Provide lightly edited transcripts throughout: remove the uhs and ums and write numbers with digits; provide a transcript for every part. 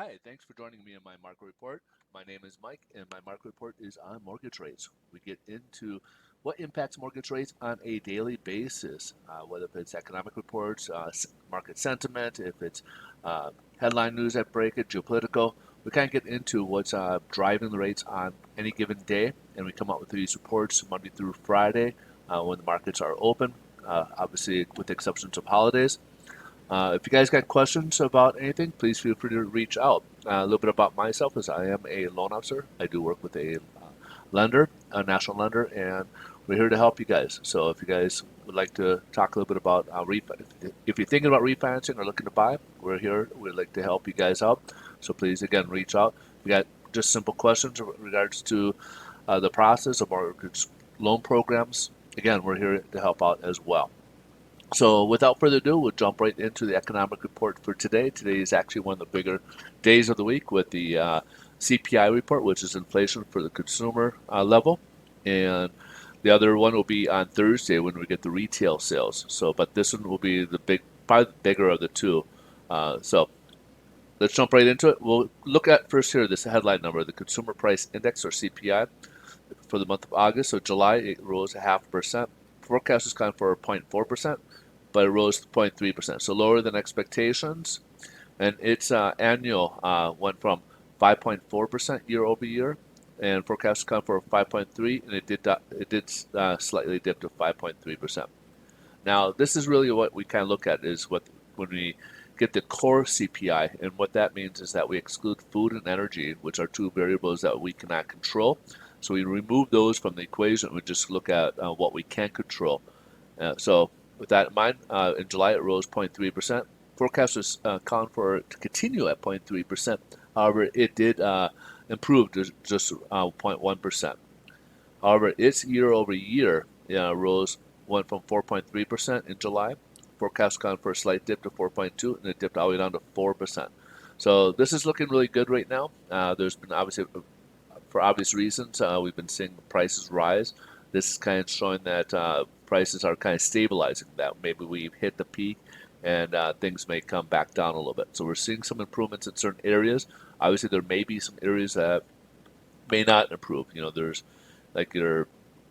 Hi, thanks for joining me in my market report. My name is Mike, and my market report is on mortgage rates. We get into what impacts mortgage rates on a daily basis, whether it's economic reports, market sentiment, if it's headline news that break it, geopolitical. We kind of get into what's driving the rates on any given day, and we come up with these reports Monday through Friday when the markets are open, obviously with the exceptions of holidays. If you guys got questions about anything, please feel free to reach out. A little bit about myself is I am a loan officer. I do work with a lender, a national lender, and we're here to help you guys. So if you guys would like to talk a little bit about if you're thinking about refinancing or looking to buy, we're here. We'd like to help you guys out. So please, again, reach out. If you got just simple questions in regards to the process of our loan programs, again, we're here to help out as well. So without further ado, we'll jump right into the economic report for today. Today is actually one of the bigger days of the week with the CPI report, which is inflation for the consumer level. And the other one will be on Thursday when we get the retail sales. But this one will be probably the bigger of the two. So let's jump right into it. We'll look at first here this headline number, the Consumer Price Index or CPI for the month of August. So July, it rose 0.5%. Forecast is calling for 0.4%, but it rose 0.3%, so lower than expectations. And its annual went from 5.4% year over year, and forecast is calling for 5.3%, and it did slightly dip to 5.3%. Now, this is really what we kind of look at is when we get the core CPI, and what that means is that we exclude food and energy, which are two variables that we cannot control. So we remove those from the equation. We just look at what we can control. So with that in mind, in July it rose 0.3%. Forecast was calling for it to continue at 0.3%. However, it did improve to just 0.1%. However, its year over year went from 4.3% in July. Forecast calling for a slight dip to 4.2%, and it dipped all the way down to 4%. So this is looking really good right now. There's been obviously, for obvious reasons, we've been seeing prices rise. This is kind of showing that prices are kind of stabilizing, that maybe we've hit the peak and things may come back down a little bit. So we're seeing some improvements in certain areas. Obviously, there may be some areas that may not improve. There's like your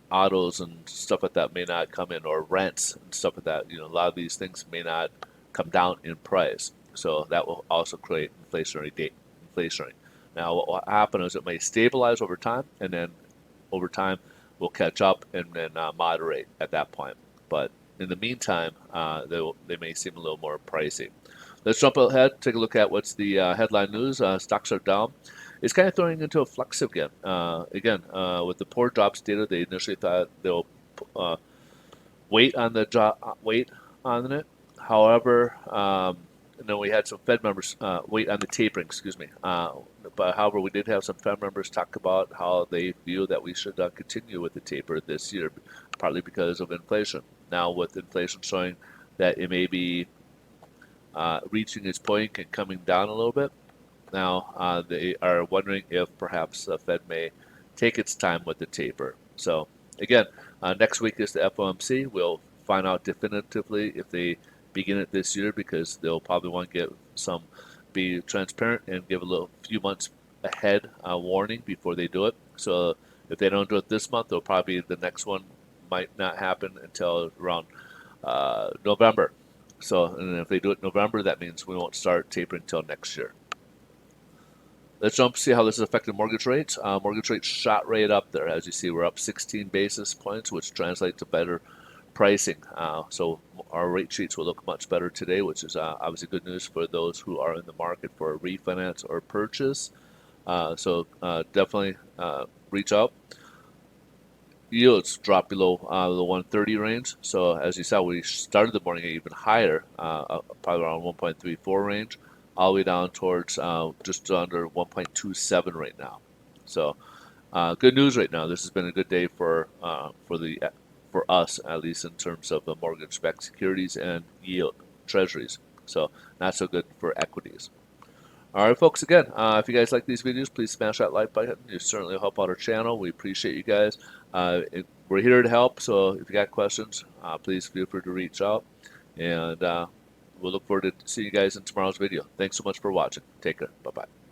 autos and stuff like that may not come in, or rents and stuff like that. A lot of these things may not come down in price. So that will also create inflationary. Now, what will happen is it may stabilize over time, and then over time will catch up and then moderate at that point. But in the meantime, they may seem a little more pricey. Let's jump ahead, take a look at what's the headline news. Stocks are down. It's kind of throwing into a flux again. With the poor jobs data, they initially thought they'll wait on it. However, and then we had some Fed members wait on the tapering, excuse me. But however, we did have some Fed members talk about how they feel that we should continue with the taper this year, partly because of inflation. Now, with inflation showing that it may be reaching its point and coming down a little bit, now they are wondering if perhaps the Fed may take its time with the taper. So again, next week is the FOMC. We'll find out definitively if they begin it this year, because they'll probably want to be transparent and give a few months ahead warning before they do it. So if they don't do it this month, they'll probably the next one might not happen until around November. So, and if they do it in November, that means we won't start tapering until next year. Let's jump to see how this has affected mortgage rates. Mortgage rates shot right up there. As you see, we're up 16 basis points, which translates to better pricing. So our rate sheets will look much better today, which is obviously good news for those who are in the market for a refinance or purchase. So definitely reach out. Yields dropped below the 130 range. So as you saw, we started the morning even higher, probably around 1.34 range, all the way down towards just under 1.27 right now. So good news right now. This has been a good day for us, at least in terms of the mortgage-backed securities and yield treasuries. So not so good for equities. All right, folks, again, if you guys like these videos, please smash that like button. You certainly help out our channel. We appreciate you guys. We're here to help, so if you got questions, please feel free to reach out. And we'll look forward to seeing you guys in tomorrow's video. Thanks so much for watching. Take care. Bye-bye.